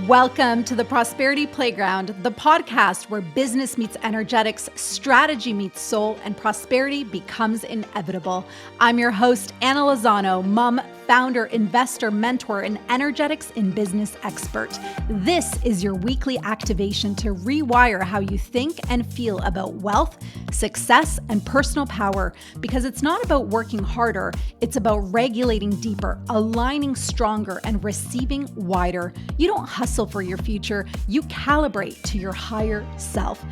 Welcome to the Prosperity Playground, the podcast where business meets energetics, strategy meets soul, and prosperity becomes inevitable. I'm your host, Anna Lozano, mom, founder, investor, mentor, and energetics in business expert. This is your weekly activation to rewire how you think and feel about wealth, success, and personal power, because it's not about working harder, it's about regulating deeper, aligning stronger, and receiving wider. You don't hustle for your future, you calibrate to your higher self.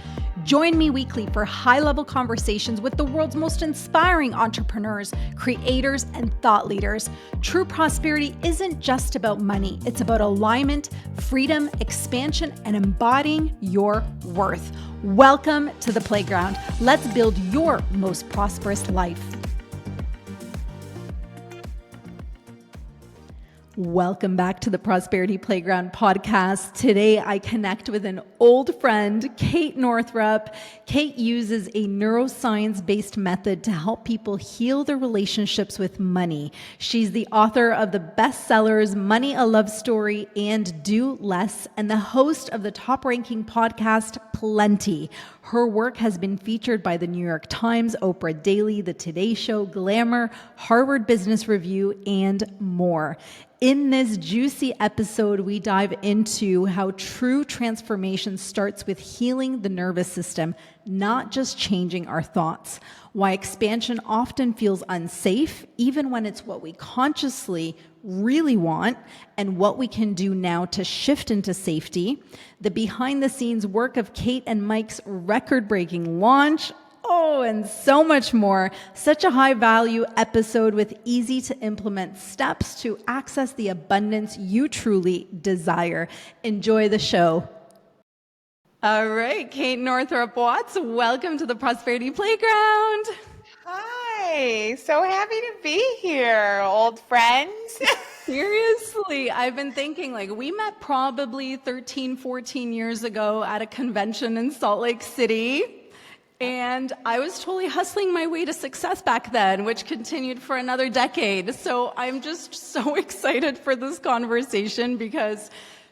Join me weekly for high-level conversations with the world's most inspiring entrepreneurs, creators, and thought leaders. True prosperity isn't just about money. It's about alignment, freedom, expansion, and embodying your worth. Welcome to the playground. Let's build your most prosperous life. Welcome back to the Prosperity Playground podcast. Today, I connect with an old friend, Kate Northrup. Kate uses a neuroscience-based method to help people heal their relationships with money. She's the author of the bestsellers Money, a Love Story and Do Less, and the host of the top-ranking podcast, Plenty. Her work has been featured by the New York Times, Oprah Daily, The Today Show, Glamour, Harvard Business Review, and more. In this juicy episode, we dive into how true transformation starts with healing the nervous system, not just changing our thoughts. Why expansion often feels unsafe, even when it's what we consciously really want, and what we can do now to shift into safety. The behind-the-scenes work of Kate and Mike's record-breaking launch. Oh, and so much more. Such a high-value episode with easy-to-implement steps to access the abundance you truly desire. Enjoy the show. All right, Kate Northrup Watts, welcome to the Prosperity Playground. Hi, so happy to be here, old friends. Seriously, I've been thinking, we met probably 13, 14 years ago at a convention in Salt Lake City. And I was totally hustling my way to success back then, which continued for another decade. So I'm just so excited for this conversation because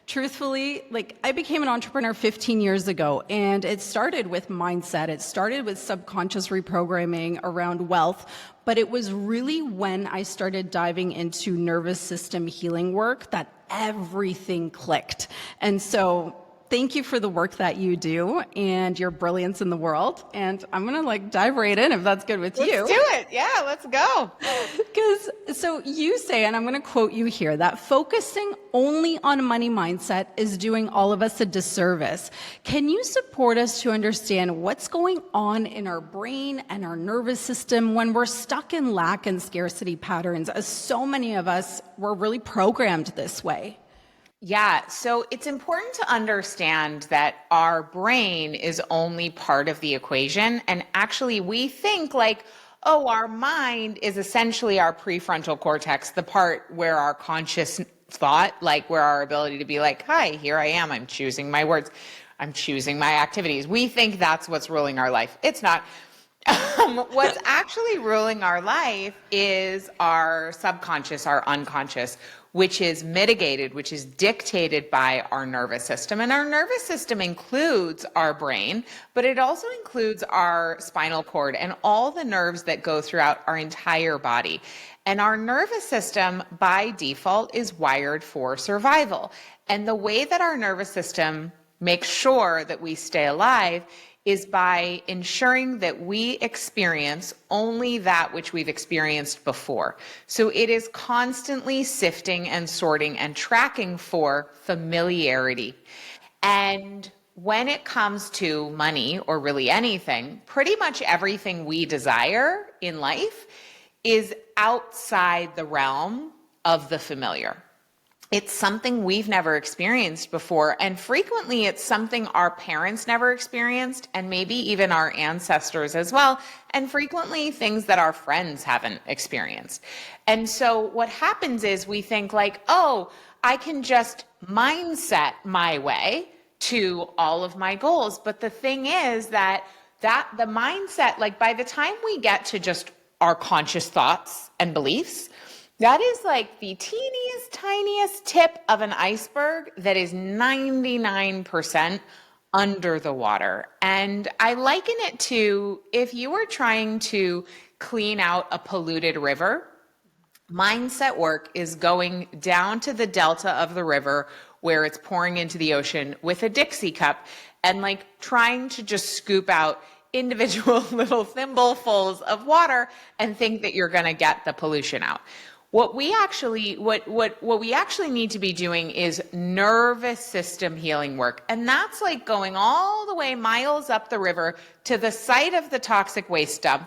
truthfully, I became an entrepreneur 15 years ago, and it started with mindset. It started with subconscious reprogramming around wealth, but it was really when I started diving into nervous system healing work that everything clicked. And so thank you for the work that you do and your brilliance in the world. And I'm going to dive right in if that's good with you. Let's do it. Yeah, let's go. So you say, and I'm going to quote you here, that focusing only on money mindset is doing all of us a disservice. Can you support us to understand what's going on in our brain and our nervous system when we're stuck in lack and scarcity patterns, as so many of us were really programmed this way? Yeah, so it's important to understand that our brain is only part of the equation. And actually, we think our mind is essentially our prefrontal cortex, the part where our conscious thought, where our ability to be hi, here I am, I'm choosing my words, I'm choosing my activities. We think that's what's ruling our life. It's not. What's actually ruling our life is our subconscious, our unconscious, which is mitigated, which is dictated by our nervous system. And our nervous system includes our brain, but it also includes our spinal cord and all the nerves that go throughout our entire body. And our nervous system, by default, is wired for survival. And the way that our nervous system makes sure that we stay alive is by ensuring that we experience only that which we've experienced before. So it is constantly sifting and sorting and tracking for familiarity. And when it comes to money, or really anything, pretty much everything we desire in life is outside the realm of the familiar. It's something we've never experienced before, and frequently it's something our parents never experienced, and maybe even our ancestors as well, and frequently things that our friends haven't experienced. And so what happens is we think I can just mindset my way to all of my goals. But the thing is that the mindset, by the time we get to just our conscious thoughts and beliefs, That is like the teeniest, tiniest tip of an iceberg that is 99% under the water. And I liken it to if you were trying to clean out a polluted river, mindset work is going down to the delta of the river where it's pouring into the ocean with a Dixie cup and like trying to just scoop out individual little thimblefuls of water and think that you're going to get the pollution out. What we actually need to be doing is nervous system healing work. And that's like going all the way miles up the river to the site of the toxic waste dump,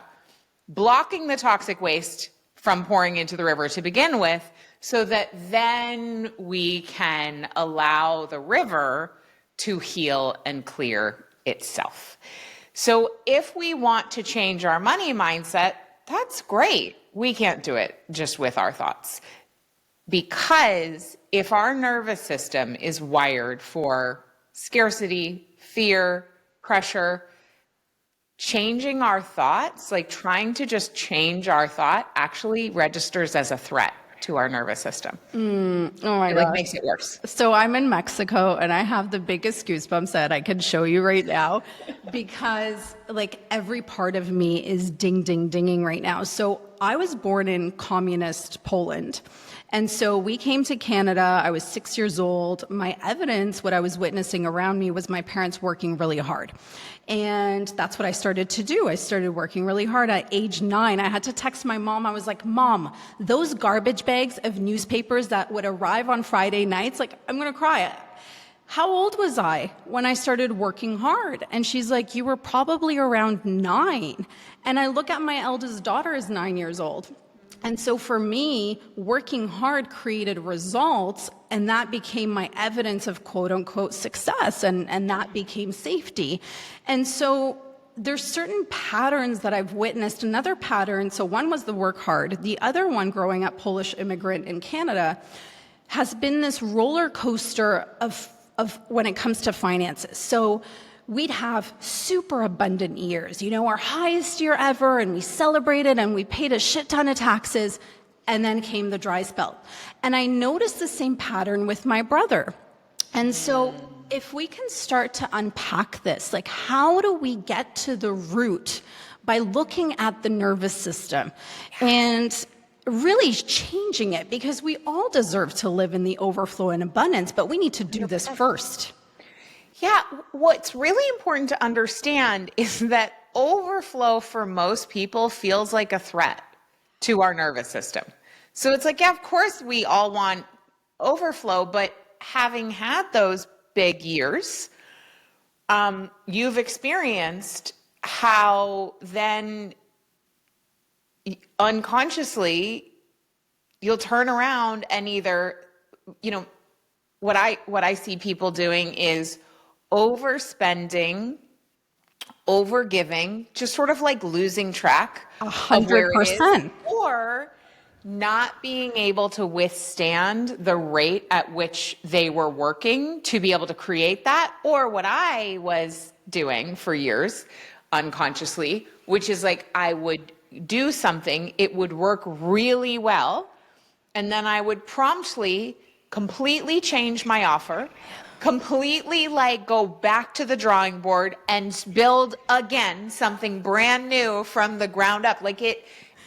blocking the toxic waste from pouring into the river to begin with, so that then we can allow the river to heal and clear itself. So if we want to change our money mindset, that's great. We can't do it just with our thoughts. Because if our nervous system is wired for scarcity, fear, pressure, changing our thoughts, like trying to just change our thought, actually registers as a threat to our nervous system. Oh my It God. like makes it worse. So I'm in Mexico and I have the biggest goosebumps that I can show you right now because like every part of me is dinging right now. So I was born in communist Poland. And so we came to Canada. I was 6 years old. My evidence, what I was witnessing around me, was my parents working really hard. And that's what I started to do. I started working really hard. At age 9, I had to text my mom. I was like, Mom, those garbage bags of newspapers that would arrive on Friday nights, like, I'm going to cry. How old was I when I started working hard? And she's like, you were probably around 9. And I look at my eldest daughter is 9 years old. And so for me, working hard created results, and that became my evidence of quote unquote success, and that became safety. And so there's certain patterns that I've witnessed. Another pattern, so one was the work hard. The other one, growing up Polish immigrant in Canada, has been this roller coaster of when it comes to finances. So we'd have super abundant years, our highest year ever, and we celebrated and we paid a shit ton of taxes, and then came the dry spell. And I noticed the same pattern with my brother. And so if we can start to unpack this, like how do we get to the root by looking at the nervous system and really changing it, because we all deserve to live in the overflow and abundance, but we need to do this first. Yeah, what's really important to understand is that overflow for most people feels like a threat to our nervous system. So it's like, yeah, of course we all want overflow, but having had those big years, you've experienced how then unconsciously you'll turn around and either, what I see people doing is overspending, overgiving, just sort of like losing track of where it is, 100%. or not being able to withstand the rate at which they were working to be able to create that, or what I was doing for years unconsciously, which is like I would do something, it would work really well, and then I would promptly completely change my offer, completely like go back to the drawing board and build again something brand new from the ground up.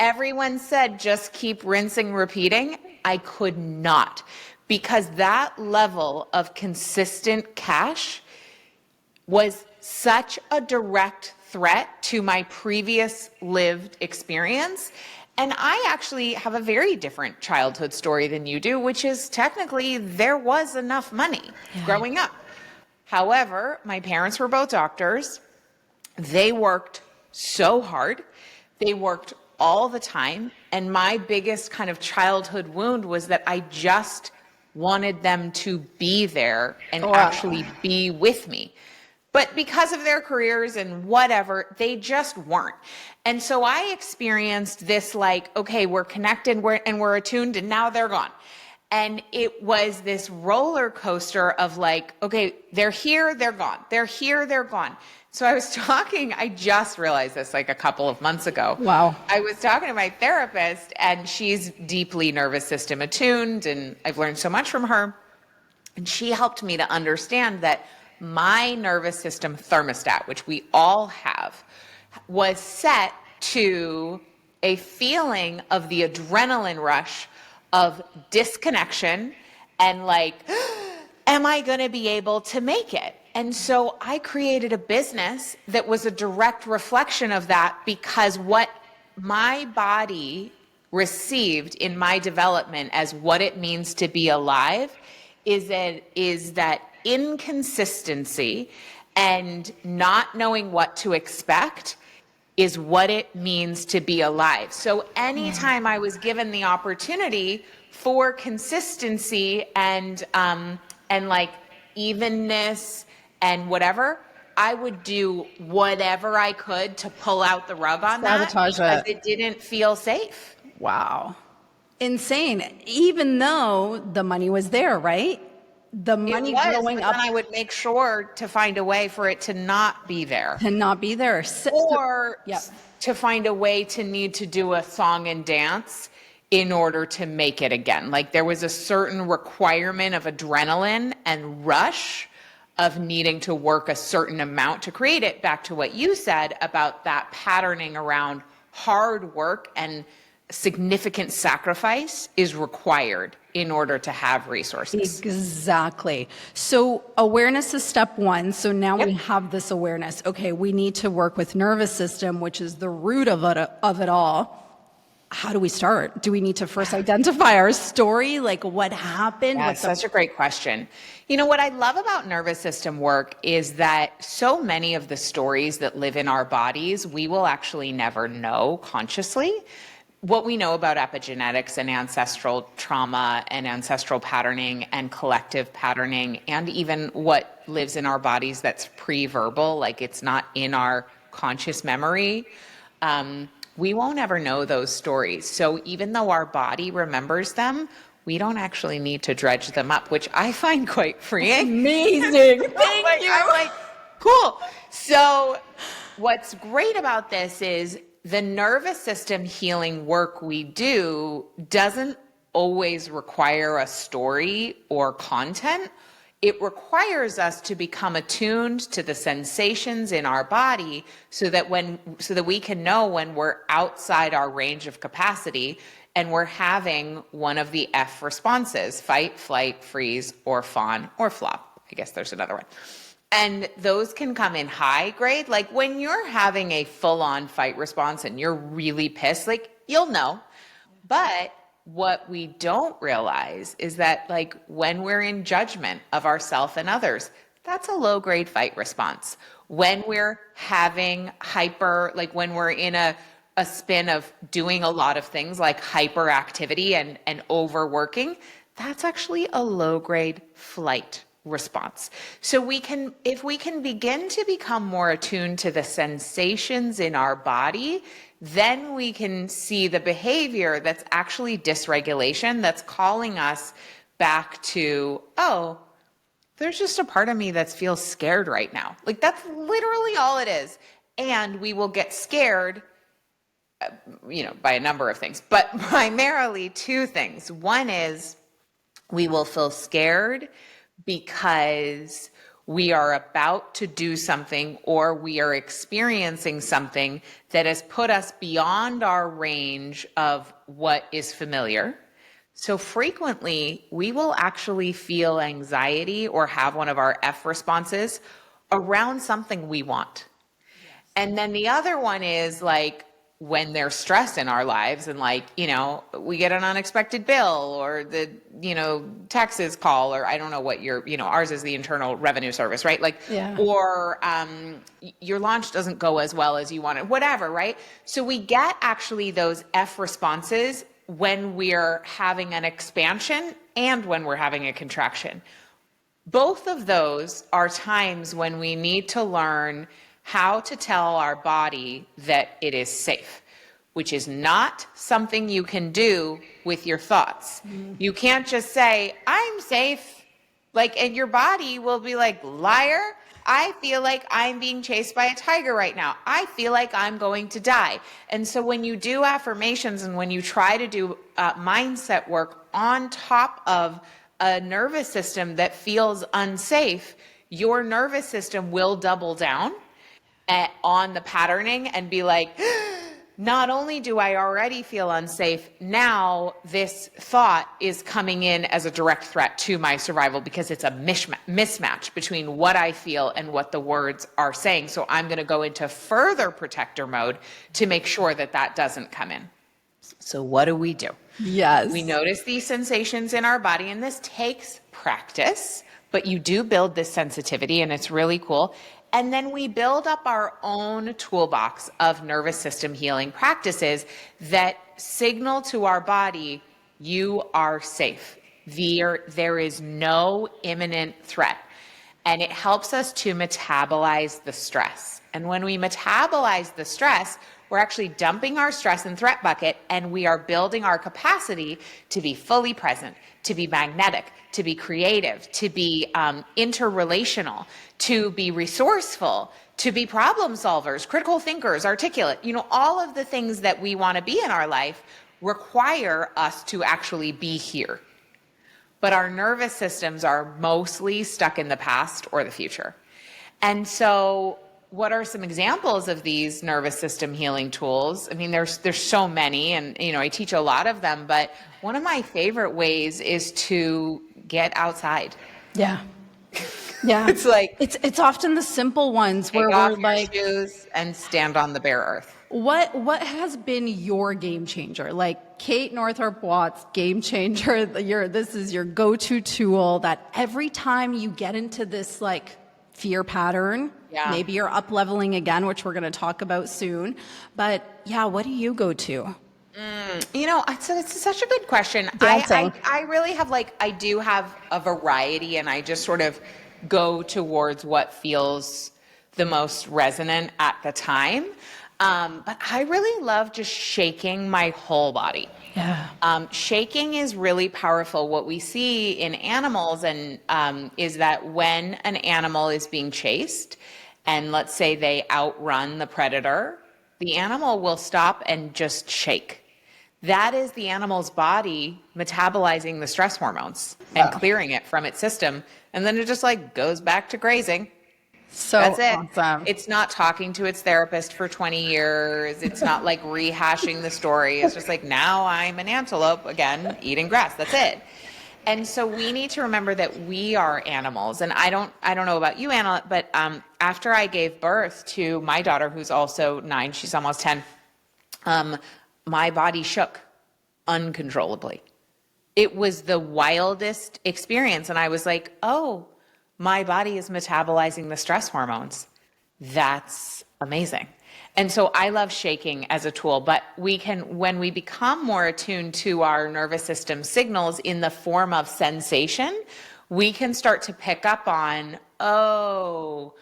Everyone said, just keep rinsing, repeating. I could not, because that level of consistent cash was such a direct threat to my previous lived experience. And I actually have a very different childhood story than you do, which is technically there was enough money growing up. However, my parents were both doctors. They worked so hard. They worked all the time. And my biggest kind of childhood wound was that I just wanted them to be there and actually be with me. But because of their careers and whatever, they just weren't. And so I experienced this okay, we're connected and we're attuned, and now they're gone. And it was this roller coaster of okay, they're here, they're gone. They're here, they're gone. So I just realized this like a couple of months ago. Wow. I was talking to my therapist, and she's deeply nervous system attuned, and I've learned so much from her. And she helped me to understand that my nervous system thermostat, which we all have, was set to a feeling of the adrenaline rush of disconnection and like, am I going to be able to make it? And so I created a business that was a direct reflection of that, because what my body received in my development as what it means to be alive is that inconsistency and not knowing what to expect is what it means to be alive. So anytime I was given the opportunity for consistency and like evenness and whatever, I would do whatever I could to pull out the rug on Sabotage that, it. because it didn't feel safe. Wow. Insane. Even though the money was there, right? The money It was, growing but up then I would make sure to find a way for it to not be there. cannot be there. Or Yep. to find a way to need to do a song and dance in order to make it again. Like there was a certain requirement of adrenaline and rush of needing to work a certain amount to create it. Back to what you said about that patterning around hard work and significant sacrifice is required in order to have resources. Exactly. So awareness is step one. So now we Yep. have this awareness. Okay, we need to work with nervous system, which is the root of it all. How do we start? Do we need to first identify our story? Like what happened? That's such a great question. You know, what I love about nervous system work is that so many of the stories that live in our bodies, we will actually never know consciously. What we know about epigenetics and ancestral trauma and ancestral patterning and collective patterning, and even what lives in our bodies that's pre-verbal, like it's not in our conscious memory, we won't ever know those stories. So even though our body remembers them, we don't actually need to dredge them up, which I find quite freeing. Amazing. Thank you. I'm like, cool. So what's great about this is the nervous system healing work we do doesn't always require a story or content. It requires us to become attuned to the sensations in our body so that we can know when we're outside our range of capacity and we're having one of the F responses: fight, flight, freeze, or fawn, or flop. I guess there's another one. And those can come in high grade. Like when you're having a full-on fight response and you're really pissed, like you'll know. But what we don't realize is that like when we're in judgment of ourselves and others, that's a low grade fight response. When we're having like when we're in a spin of doing a lot of things like hyperactivity and overworking, that's actually a low grade flight response. So if we can begin to become more attuned to the sensations in our body, then we can see the behavior that's actually dysregulation, that's calling us back to, oh, there's just a part of me that feels scared right now. Like that's literally all it is. And we will get scared, by a number of things, but primarily two things. One is we will feel scared because we are about to do something or we are experiencing something that has put us beyond our range of what is familiar. So frequently, we will actually feel anxiety or have one of our F responses around something we want. And then the other one is like when there's stress in our lives and like, we get an unexpected bill or the, taxes call, or I don't know what ours is the Internal Revenue Service, right? Like, Yeah. Or your launch doesn't go as well as you wanted, whatever, right? So we get actually those F responses when we're having an expansion and when we're having a contraction. Both of those are times when we need to learn how to tell our body that it is safe, which is not something you can do with your thoughts. You can't just say, I'm safe, and your body will be like, liar, I feel like I'm being chased by a tiger right now. I feel like I'm going to die. And so when you do affirmations and when you try to do mindset work on top of a nervous system that feels unsafe, your nervous system will double down on the patterning and be like, not only do I already feel unsafe, now this thought is coming in as a direct threat to my survival because it's a mismatch between what I feel and what the words are saying. So I'm going to go into further protector mode to make sure that that doesn't come in. So what do? Yes. We notice these sensations in our body, and this takes practice, but you do build this sensitivity, and it's really cool. And then we build up our own toolbox of nervous system healing practices that signal to our body, you are safe. There is no imminent threat. And it helps us to metabolize the stress. And when we metabolize the stress, we're actually dumping our stress and threat bucket, and we are building our capacity to be fully present, to be magnetic, to be creative, to be interrelational, to be resourceful, to be problem solvers, critical thinkers, articulate. All of the things that we want to be in our life require us to actually be here. But our nervous systems are mostly stuck in the past or the future. And so what are some examples of these nervous system healing tools? I mean, there's so many, and I teach a lot of them, but one of my favorite ways is to get outside. Yeah. Yeah. It's like it's often the simple ones where take we're off like, your shoes and stand on the bare earth. what has been your game changer? Like Kate Northrup Watts, game changer. This is your go-to tool that every time you get into this like fear pattern, maybe you're up leveling again, which we're going to talk about soon. But yeah, what do you go to? It's such a good question. Dancing. I really have I do have a variety, and I just sort of go towards what feels the most resonant at the time. But I really love just shaking my whole body. Yeah. Shaking is really powerful. What we see in animals is that when an animal is being chased, and let's say they outrun the predator, the animal will stop and just shake. That is the animal's body metabolizing the stress hormones and clearing it from its system. And then it just goes back to grazing. So that's it. Awesome. It's not talking to its therapist for 20 years. It's not rehashing the story. It's just now I'm an antelope again, eating grass. That's it. And so we need to remember that we are animals. And I don't know about you, Anna, but after I gave birth to my daughter, who's also 9, she's almost 10, my body shook uncontrollably. It was the wildest experience. And I was like, oh, my body is metabolizing the stress hormones. That's amazing. And so I love shaking as a tool, but when we become more attuned to our nervous system signals in the form of sensation, we can start to pick up on, oh,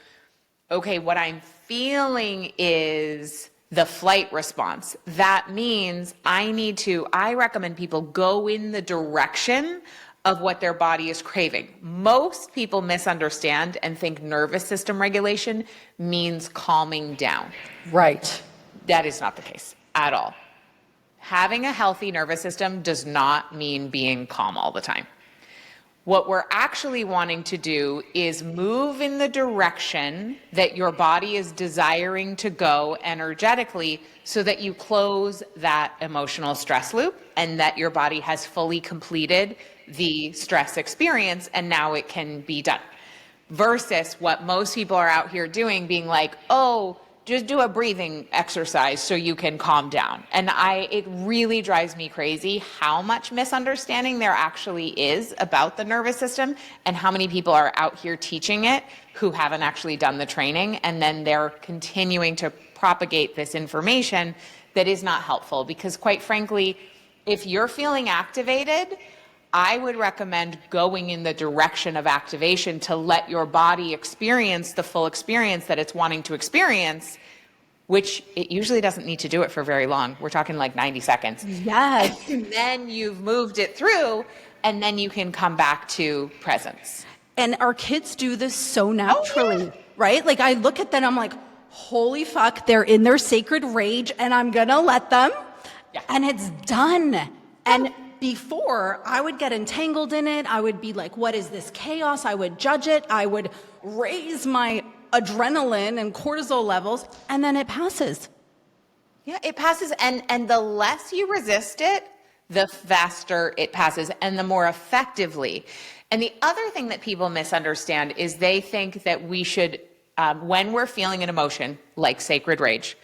okay, what I'm feeling is the flight response. That means I recommend people go in the direction of what their body is craving. Most people misunderstand and think nervous system regulation means calming down. Right. That is not the case at all. Having a healthy nervous system does not mean being calm all the time. What we're actually wanting to do is move in the direction that your body is desiring to go energetically so that you close that emotional stress loop and that your body has fully completed the stress experience and now it can be done. Versus what most people are out here doing, being like, oh, just do a breathing exercise so you can calm down. And it really drives me crazy how much misunderstanding there actually is about the nervous system and how many people are out here teaching it who haven't actually done the training. And then they're continuing to propagate this information that is not helpful because quite frankly, if you're feeling activated, I would recommend going in the direction of activation to let your body experience the full experience that it's wanting to experience, which it usually doesn't need to do it for very long. We're talking 90 seconds. Yes. And then you've moved it through, and then you can come back to presence. And our kids do this so naturally. right? Like I look at them, I'm like, holy fuck, they're in their sacred rage and I'm gonna let them. Yeah. And it's done. And before, I would get entangled in it. I would be like, what is this chaos? I would judge it. I would raise my adrenaline and cortisol levels, and then it passes. Yeah, it passes. And the less you resist it, the faster it passes and the more effectively. And the other thing that people misunderstand is they think that we should, when we're feeling an emotion like sacred rage,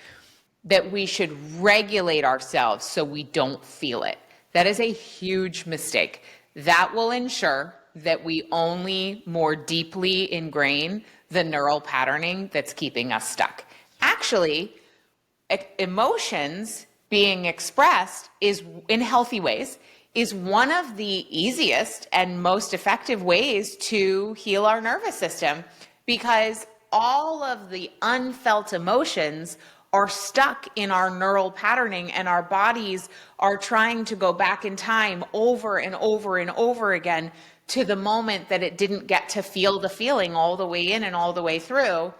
that we should regulate ourselves so we don't feel it. That is a huge mistake. That will ensure that we only more deeply ingrain the neural patterning that's keeping us stuck. Actually, emotions being expressed is in healthy ways is one of the easiest and most effective ways to heal our nervous system, because all of the unfelt emotions are stuck in our neural patterning, and our bodies are trying to go back in time over and over and over again to the moment that it didn't get to feel the feeling all the way in and all the way through.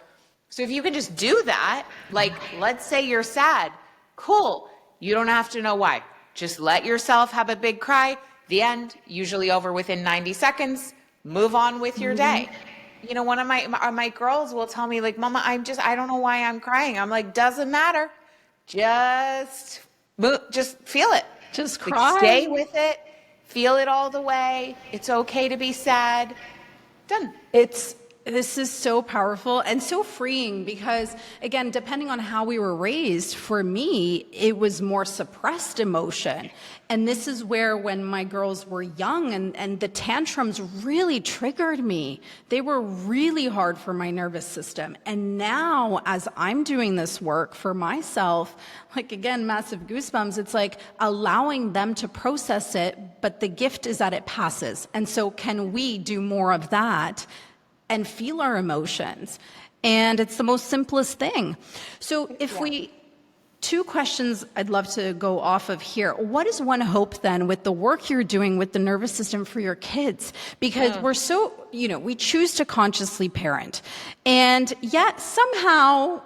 So if you can just do that, like let's say you're sad, cool. You don't have to know why. Just let yourself have a big cry. The end, usually over within 90 seconds. Move on with your day. You know, one of my girls will tell me like, Mama, I don't know why I'm crying. I'm like, doesn't matter. Just feel it. Just Like, cry. stay with it. Feel it all the way. It's okay to be sad. Done. This is so powerful and so freeing because, again, depending on how we were raised, for me, it was more suppressed emotion. And this is where, when my girls were young and the tantrums really triggered me, they were really hard for my nervous system. And now, as I'm doing this work for myself, like, again, massive goosebumps, it's like allowing them to process it, but the gift is that it passes. And so can we do more of that and feel our emotions? And it's the most simplest thing. So if two questions I'd love to go off of here. What is one hope then with the work you're doing with the nervous system for your kids? Because we're so, we choose to consciously parent, and yet somehow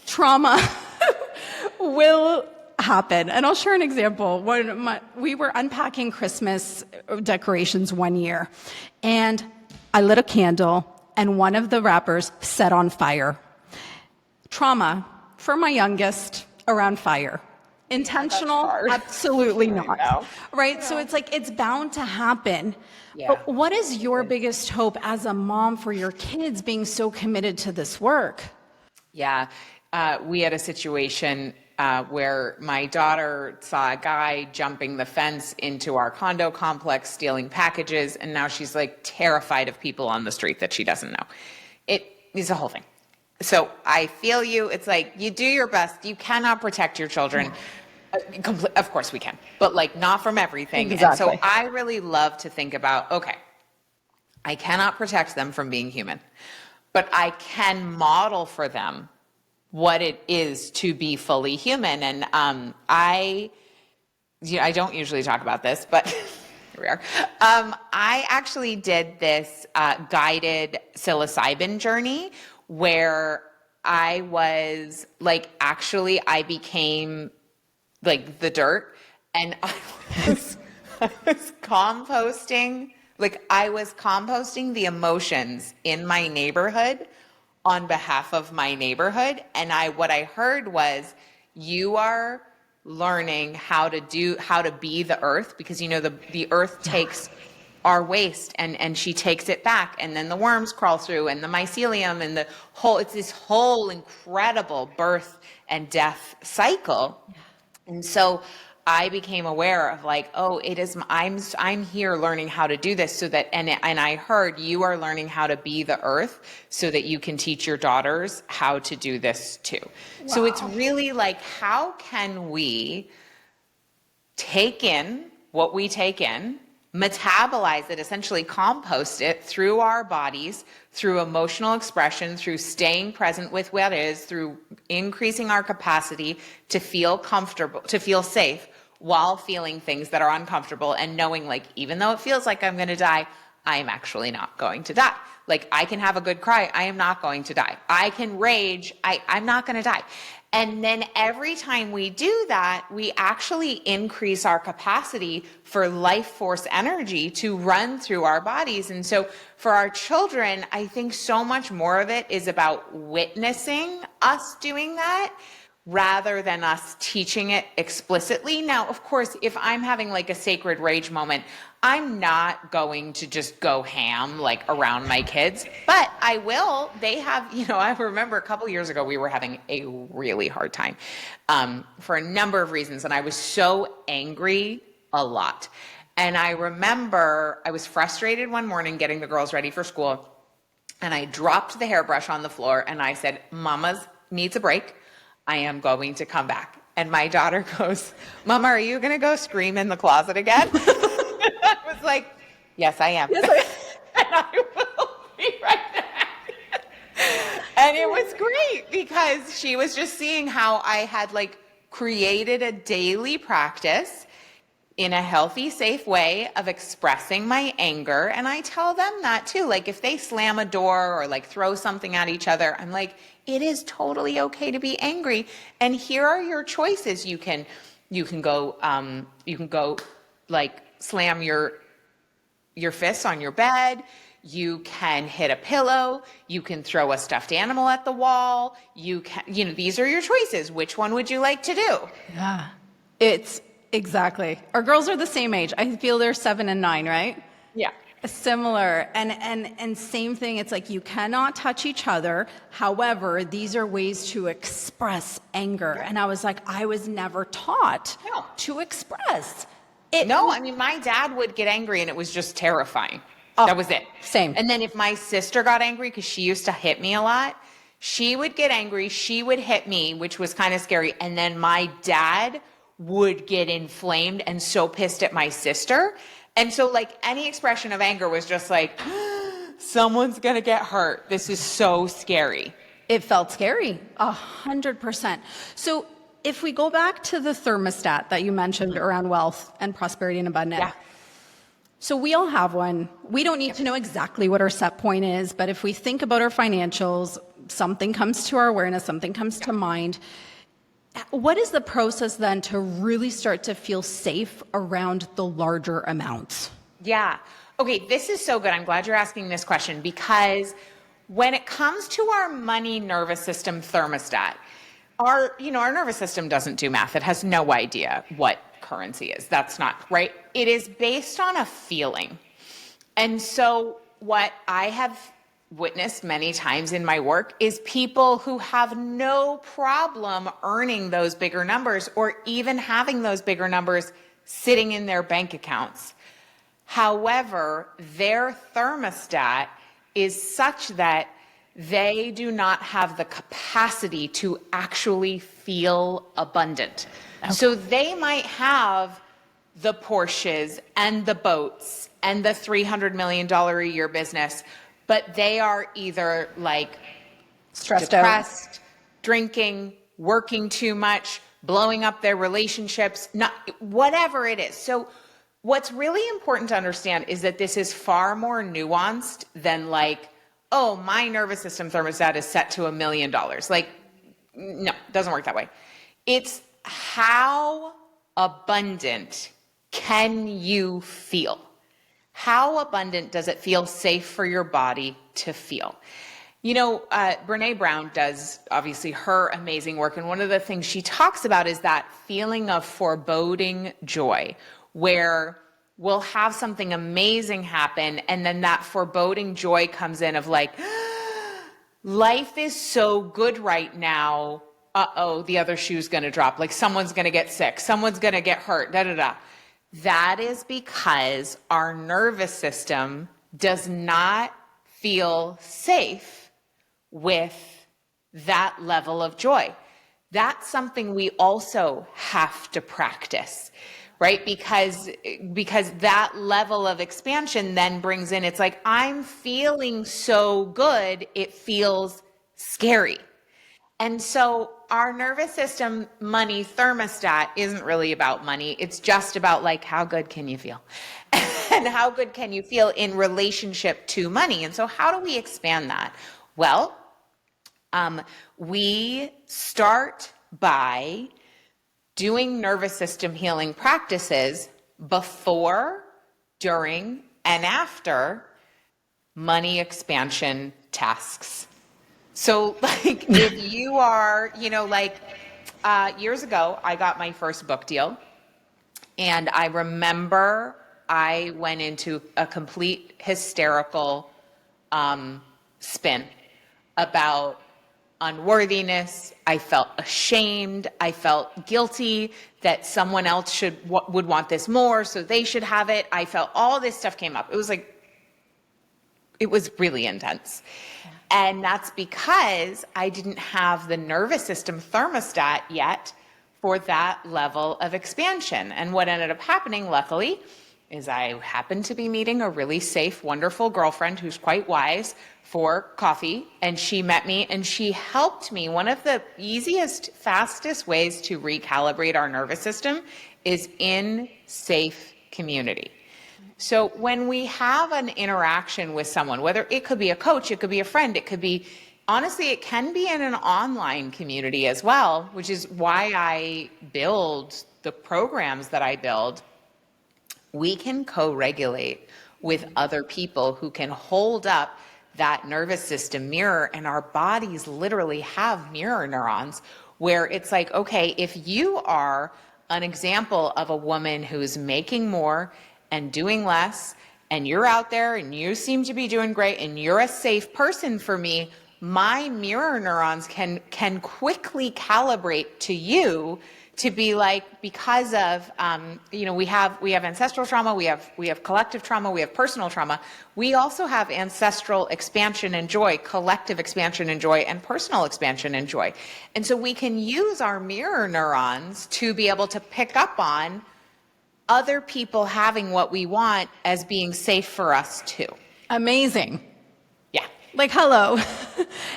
trauma will happen. And I'll share an example. When we were unpacking Christmas decorations one year, and I lit a candle, and one of the wrappers set on fire. Trauma for my youngest around fire. Intentional? Absolutely not. Right? So it's like, it's bound to happen. Yeah. But what is your biggest hope as a mom for your kids being so committed to this work? Yeah. We had a situation where my daughter saw a guy jumping the fence into our condo complex, stealing packages, and now she's like terrified of people on the street that she doesn't know. It is a whole thing. So I feel you. It's like, you do your best. You cannot protect your children. Of course we can, but like not from everything. Exactly. And so I really love to think about, okay, I cannot protect them from being human, but I can model for them what it is to be fully human. And I don't usually talk about this, but here we are. I actually did this guided psilocybin journey where I was like, actually, I became like the dirt, and I was composting, like I was composting the emotions in my neighborhood on behalf of my neighborhood. And what I heard was, you are learning how to be the earth, because the earth takes our waste and she takes it back, and then the worms crawl through, and the mycelium, and it's this whole incredible birth and death cycle. And so I became aware of like, oh, I'm here learning how to do this so that, and I heard, you are learning how to be the earth so that you can teach your daughters how to do this too. Wow. So it's really like, how can we take in what we take in, metabolize it, essentially compost it through our bodies, through emotional expression, through staying present with what is, through increasing our capacity to feel comfortable, to feel safe while feeling things that are uncomfortable, and knowing like, even though it feels like I'm going to die, I am actually not going to die. Like, I can have a good cry. I am not going to die. I can rage. I'm not going to die. And then every time we do that, we actually increase our capacity for life force energy to run through our bodies. And so for our children, I think so much more of it is about witnessing us doing that rather than us teaching it explicitly. Now, of course, if I'm having like a sacred rage moment, I'm not going to just go ham like around my kids, but I will. They have, I remember a couple years ago, we were having a really hard time for a number of reasons. And I was so angry a lot. And I remember I was frustrated one morning getting the girls ready for school. And I dropped the hairbrush on the floor and I said, Mama's needs a break. I am going to come back. And my daughter goes, Mama, are you going to go scream in the closet again? I was like, yes, I am. Yes, and I will be right back. And it was great because she was just seeing how I had like created a daily practice in a healthy, safe way of expressing my anger. And I tell them that too. Like if they slam a door or like throw something at each other, I'm like, it is totally okay to be angry. And here are your choices. You can go like slam your fists on your bed. You can hit a pillow. You can throw a stuffed animal at the wall. These are your choices. Which one would you like to do? Yeah, it's exactly. Our girls are the same age. I feel they're 7 and 9, right? Yeah. Similar. And same thing. It's like you cannot touch each other. However, these are ways to express anger. And I was like, I was never taught to express it. No, I mean, my dad would get angry and it was just terrifying. That was it. Same. And then if my sister got angry, because she used to hit me a lot, she would get angry. She would hit me, which was kind of scary. And then my dad would get inflamed and so pissed at my sister. And so like any expression of anger was just like, someone's going to get hurt. This is so scary. It felt scary, 100%. So if we go back to the thermostat that you mentioned around wealth and prosperity and abundance. Yeah. So we all have one. We don't need to know exactly what our set point is, but if we think about our financials, something comes to our awareness, something comes to mind. What is the process then to really start to feel safe around the larger amounts? Yeah. Okay, this is so good. I'm glad you're asking this question because when it comes to our money nervous system thermostat, our nervous system doesn't do math. It has no idea what currency is. That's not right. It is based on a feeling. And so what I have witnessed many times in my work is people who have no problem earning those bigger numbers or even having those bigger numbers sitting in their bank accounts. However, their thermostat is such that they do not have the capacity to actually feel abundant. Okay. So they might have the Porsches and the boats and the $300 million a year business, but they are either like stressed depressed, out, drinking, working too much, blowing up their relationships, whatever it is. So what's really important to understand is that this is far more nuanced than like, oh, my nervous system thermostat is set to $1 million. Like, no, it doesn't work that way. It's how abundant can you feel? How abundant does it feel safe for your body to feel? Brene Brown does obviously her amazing work. And one of the things she talks about is that feeling of foreboding joy, where we'll have something amazing happen. And then that foreboding joy comes in of like, life is so good right now. Uh-oh, the other shoe's going to drop. Like someone's going to get sick. Someone's going to get hurt. That is because our nervous system does not feel safe with that level of joy. That's something we also have to practice, right? Because that level of expansion then brings in, it's like, I'm feeling so good, it feels scary. And so our nervous system money thermostat isn't really about money. It's just about like, how good can you feel? and how good can you feel in relationship to money? And so how do we expand that? Well, we start by doing nervous system healing practices before, during, and after money expansion tasks. So like if you are, years ago, I got my first book deal. And I remember I went into a complete hysterical spin about unworthiness. I felt ashamed. I felt guilty that someone else would want this more, so they should have it. I felt all this stuff came up. It was really intense. And that's because I didn't have the nervous system thermostat yet for that level of expansion. And what ended up happening, luckily, is I happened to be meeting a really safe, wonderful girlfriend who's quite wise for coffee. And she met me and she helped me. One of the easiest, fastest ways to recalibrate our nervous system is in safe community. So when we have an interaction with someone, whether it could be a coach, it could be a friend, it could be, honestly, it can be in an online community as well, which is why I build the programs that I build. We can co-regulate with other people who can hold up that nervous system mirror, and our bodies literally have mirror neurons where it's like, okay, if you are an example of a woman who's making more and doing less, and you're out there and you seem to be doing great and you're a safe person for me, my mirror neurons can quickly calibrate to you to be like, because of, we have ancestral trauma, we have collective trauma, we have personal trauma. We also have ancestral expansion and joy, collective expansion and joy, and personal expansion and joy. And so we can use our mirror neurons to be able to pick up on other people having what we want as being safe for us too. Amazing. Yeah. Like, hello.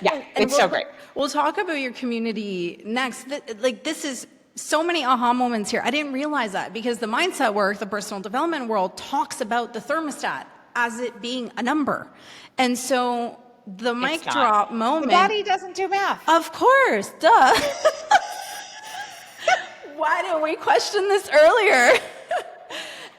Yeah, it's so great. We'll talk about your community next. This is so many aha moments here. I didn't realize that because the mindset work, the personal development world talks about the thermostat as it being a number. And so the mic drop moment. The body doesn't do math. Of course, duh. Why didn't we question this earlier?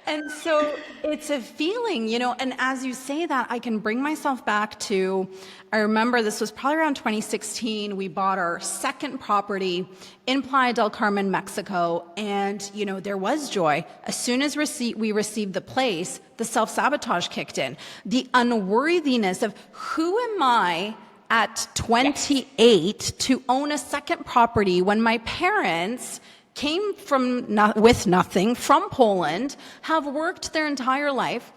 And so it's a feeling, and as you say that, I can bring myself back to, I remember this was probably around 2016. We bought our second property in Playa del Carmen, Mexico. And, there was joy. As soon as we received the place, the self-sabotage kicked in. The unworthiness of who am I at 28 to own a second property when my parents came with nothing from Poland, have worked their entire life.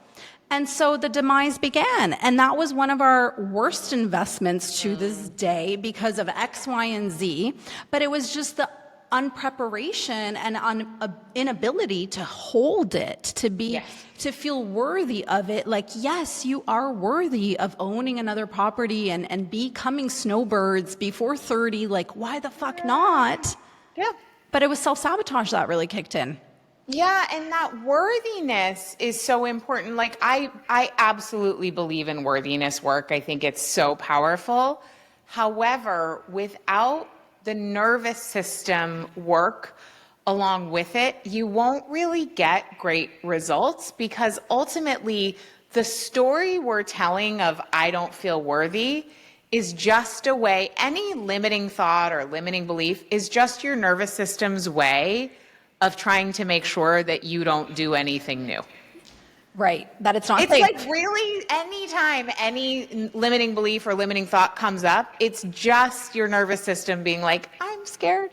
And so the demise began. And that was one of our worst investments to this day because of X, Y, and Z. But it was just the unpreparation and inability to hold it, to feel worthy of it. Like, yes, you are worthy of owning another property and becoming snowbirds before 30. Like, why the fuck not? Yeah. But it was self-sabotage that really kicked in. Yeah, and that worthiness is so important. Like, I absolutely believe in worthiness work. I think it's so powerful. However, without the nervous system work along with it, you won't really get great results, because ultimately the story we're telling of I don't feel worthy is just a way, any limiting thought or limiting belief is just your nervous system's way of trying to make sure that you don't do anything new. Right, that it's not safe. It's like really anytime any limiting belief or limiting thought comes up, it's just your nervous system being like, I'm scared.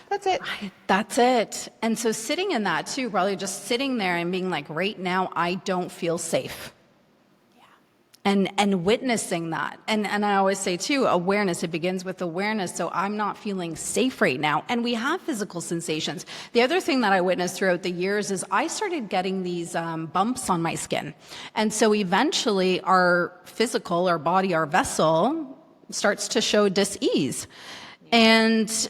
That's it. That's it. And so sitting in that too, probably just sitting there and being like, right now, I don't feel safe. And witnessing that. And I always say too, awareness, it begins with awareness. So I'm not feeling safe right now. And we have physical sensations. The other thing that I witnessed throughout the years is I started getting these bumps on my skin. And so eventually our physical, our body, our vessel starts to show dis-ease. And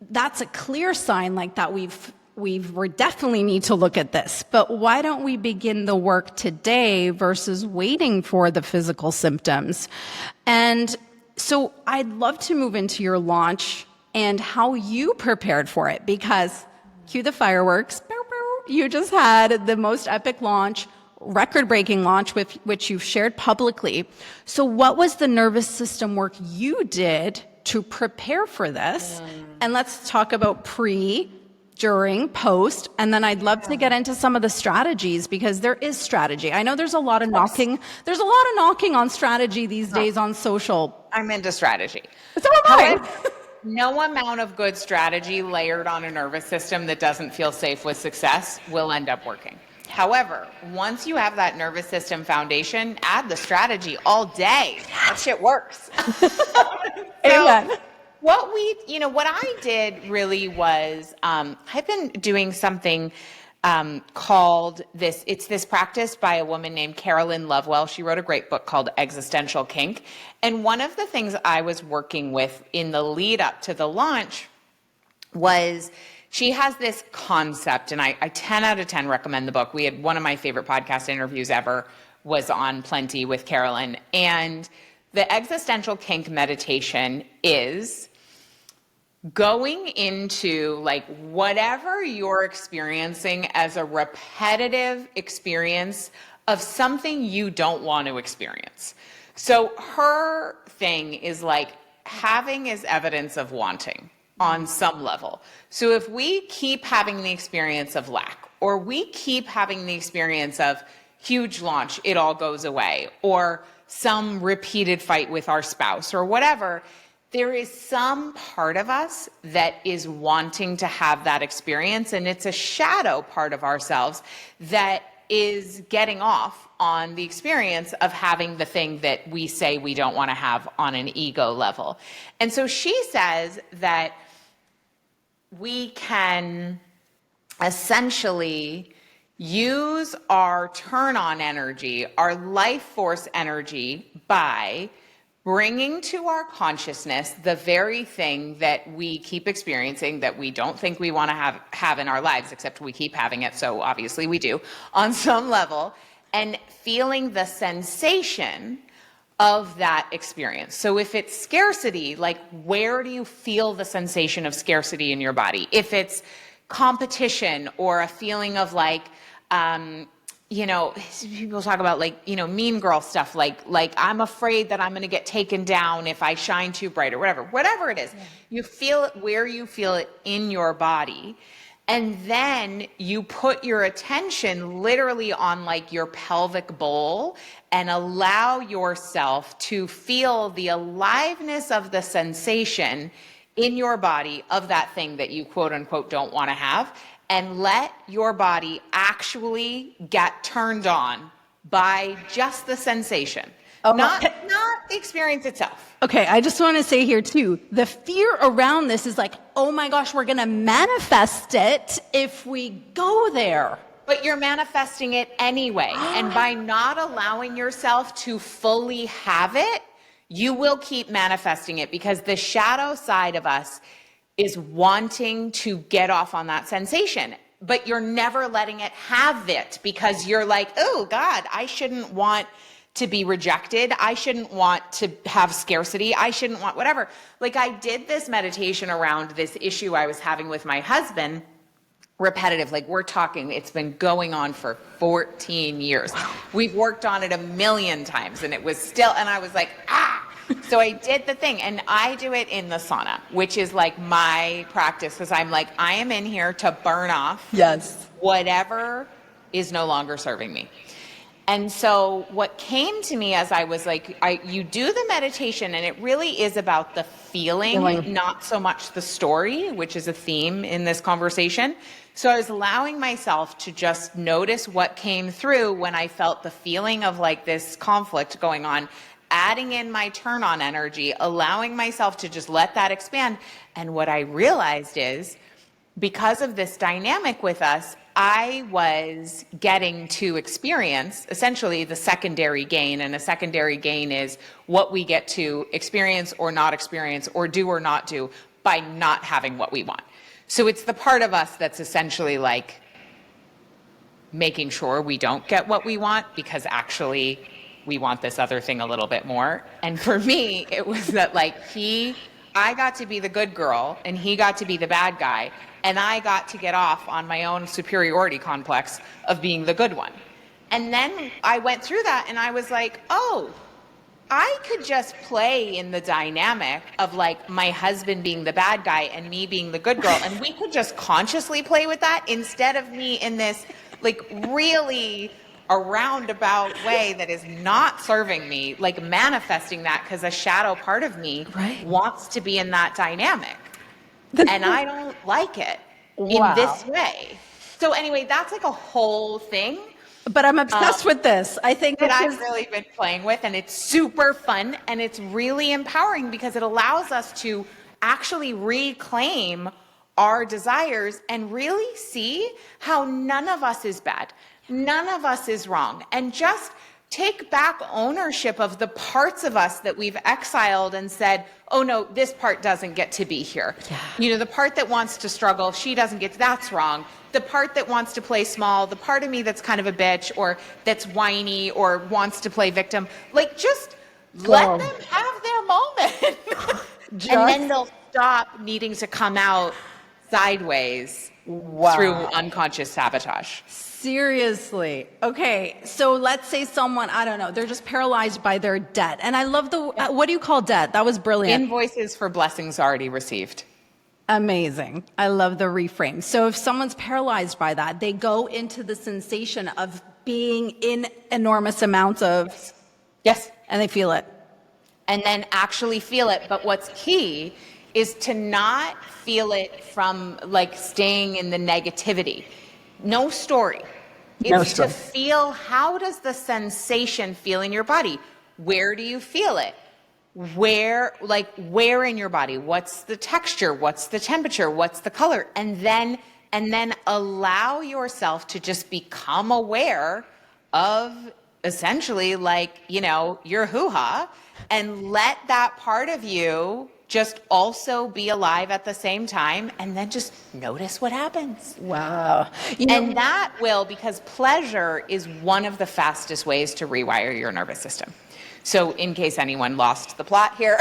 that's a clear sign like that we've we definitely need to look at this, but why don't we begin the work today versus waiting for the physical symptoms? And so I'd love to move into your launch and how you prepared for it, because cue the fireworks. You just had the most epic launch, record-breaking launch, with which you've shared publicly. So what was the nervous system work you did to prepare for this? And let's talk about pre, during, post, and then I'd love to get into some of the strategies, because there is strategy. I know there's a lot of knocking. There's a lot of knocking on strategy these days on social. I'm into strategy. So am I. No amount of good strategy layered on a nervous system that doesn't feel safe with success will end up working. However, once you have that nervous system foundation, add the strategy all day. That shit works. Amen. What I did really was, I've been doing something called it's this practice by a woman named Carolyn Lovewell. She wrote a great book called Existential Kink. And one of the things I was working with in the lead up to the launch was, she has this concept, and I 10 out of 10 recommend the book. We had one of my favorite podcast interviews ever was on Plenty with Carolyn. And the existential kink meditation is going into like whatever you're experiencing as a repetitive experience of something you don't want to experience. So her thing is like, having is evidence of wanting on some level. So if we keep having the experience of lack, or we keep having the experience of huge launch, it all goes away, or some repeated fight with our spouse or whatever, there is some part of us that is wanting to have that experience, and it's a shadow part of ourselves that is getting off on the experience of having the thing that we say we don't want to have on an ego level. And so she says that we can essentially use our turn on energy, our life force energy, by bringing to our consciousness the very thing that we keep experiencing that we don't think we want to have in our lives, except we keep having it, so obviously we do on some level, and feeling the sensation of that experience. So if it's scarcity, like where do you feel the sensation of scarcity in your body? If it's competition or a feeling of like, people talk about like, mean girl stuff, like I'm afraid that I'm going to get taken down if I shine too bright or whatever it is. Yeah. You feel it where you feel it in your body. And then you put your attention literally on like your pelvic bowl and allow yourself to feel the aliveness of the sensation in your body of that thing that you quote unquote don't want to have, and let your body actually get turned on by just the sensation, not the experience itself. Okay, I just want to say here too, the fear around this is like, oh my gosh, we're going to manifest it if we go there. But you're manifesting it anyway. And by not allowing yourself to fully have it, you will keep manifesting it, because the shadow side of us is wanting to get off on that sensation, but you're never letting it have it, because you're like, oh God, I shouldn't want to be rejected. I shouldn't want to have scarcity. I shouldn't want whatever. Like I did this meditation around this issue I was having with my husband, repetitive, like we're talking, it's been going on for 14 years. Wow. We've worked on it a million times and it was still, and I was like, So I did the thing, and I do it in the sauna, which is like my practice, because I'm like, I am in here to burn off whatever is no longer serving me. And so what came to me as I was like, you do the meditation, and it really is about the feeling, not so much the story, which is a theme in this conversation. So I was allowing myself to just notice what came through when I felt the feeling of like this conflict going on, adding in my turn on energy, allowing myself to just let that expand. And what I realized is, because of this dynamic with us, I was getting to experience essentially the secondary gain. And a secondary gain is what we get to experience or not experience or do or not do by not having what we want. So it's the part of us that's essentially like making sure we don't get what we want because actually we want this other thing a little bit more. And for me, it was that like I got to be the good girl and he got to be the bad guy. And I got to get off on my own superiority complex of being the good one. And then I went through that and I was like, oh, I could just play in the dynamic of like my husband being the bad guy and me being the good girl. And we could just consciously play with that instead of me in this like really a roundabout way that is not serving me, like manifesting that because a shadow part of me wants to be in that dynamic. And I don't like it in this way. So anyway, that's like a whole thing. But I'm obsessed with this. I think that I've really been playing with, and it's super fun and it's really empowering because it allows us to actually reclaim our desires and really see how none of us is bad. None of us is wrong. And just take back ownership of the parts of us that we've exiled and said, oh no, this part doesn't get to be here. Yeah. You know, the part that wants to struggle, she doesn't get, that's wrong. The part that wants to play small, the part of me that's kind of a bitch or that's whiny or wants to play victim, like just let them have their moment. And then they'll stop needing to come out sideways through unconscious sabotage. Seriously. Okay. So let's say someone, I don't know, they're just paralyzed by their debt. And I love what do you call debt? That was brilliant. Invoices for blessings already received. Amazing. I love the reframe. So if someone's paralyzed by that, they go into the sensation of being in enormous amounts of. Yes. And they feel it. And then actually feel it. But what's key is to not feel it from like staying in the negativity. No story. It's to feel, how does the sensation feel in your body? Where do you feel it? Where in your body? What's the texture? What's the temperature? What's the color? And then allow yourself to just become aware of essentially like, you know, your hoo-ha, and let that part of you just also be alive at the same time, and then just notice what happens. Wow. And that will, because pleasure is one of the fastest ways to rewire your nervous system. So in case anyone lost the plot here,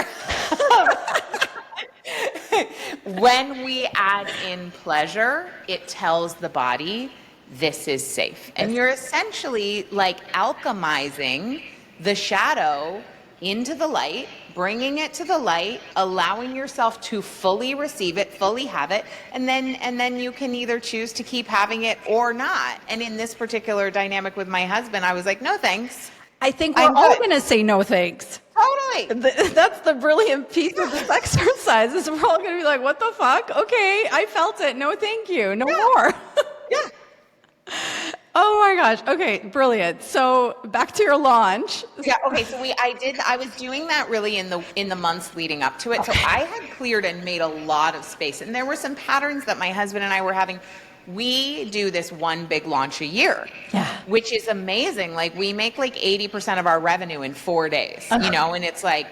when we add in pleasure, it tells the body, this is safe. And you're essentially like alchemizing the shadow into the light, bringing it to the light, allowing yourself to fully receive it, fully have it, and then you can either choose to keep having it or not. And in this particular dynamic with my husband, I was like, no thanks. I think we're all going to say no thanks. Totally. That's the brilliant piece of this exercise, is we're all going to be like, what the fuck? Okay, I felt it. No thank you. No more. Yeah. Oh my gosh. Okay, brilliant. So back to your launch. Yeah. Okay. So I was doing that really in the months leading up to it. Okay. So I had cleared and made a lot of space, and there were some patterns that my husband and I were having. We do this one big launch a year, which is amazing. Like we make like 80% of our revenue in 4 days, you know, and it's like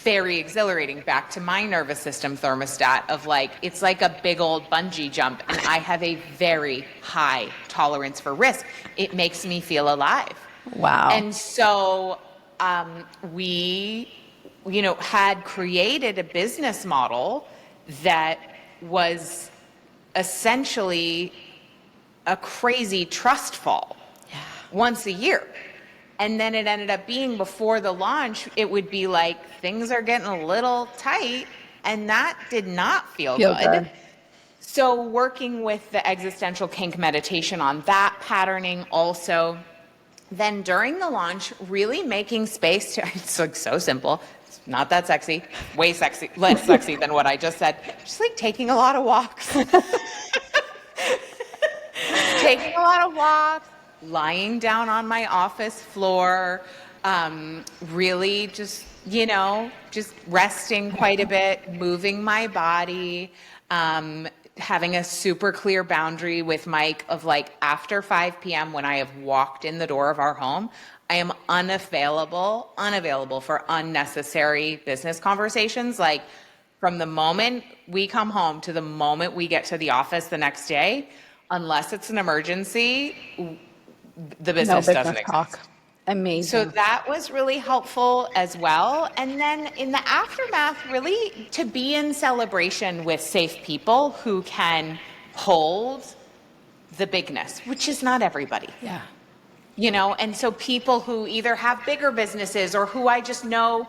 very exhilarating. Back to my nervous system thermostat of like, it's like a big old bungee jump, and I have a very high tolerance for risk. It makes me feel alive. Wow. And so we, you know, had created a business model that was essentially a crazy trust fall once a year. And then it ended up being, before the launch, it would be like, things are getting a little tight, and that did not feel good. So working with the existential kink meditation on that patterning also. Then during the launch, really making space to, it's like so simple, it's not that sexy, way sexy, less sexy than what I just said, just like taking a lot of walks. Taking a lot of walks, lying down on my office floor, really just, you know, just resting quite a bit, moving my body, having a super clear boundary with Mike of like, after 5 p.m. when I have walked in the door of our home, I am unavailable for unnecessary business conversations. Like, from the moment we come home to the moment we get to the office the next day, unless it's an emergency, the business doesn't exist. talk. Amazing. So that was really helpful as well. And then in the aftermath, really to be in celebration with safe people who can hold the bigness, which is not everybody. Yeah. You know, and so people who either have bigger businesses or who I just know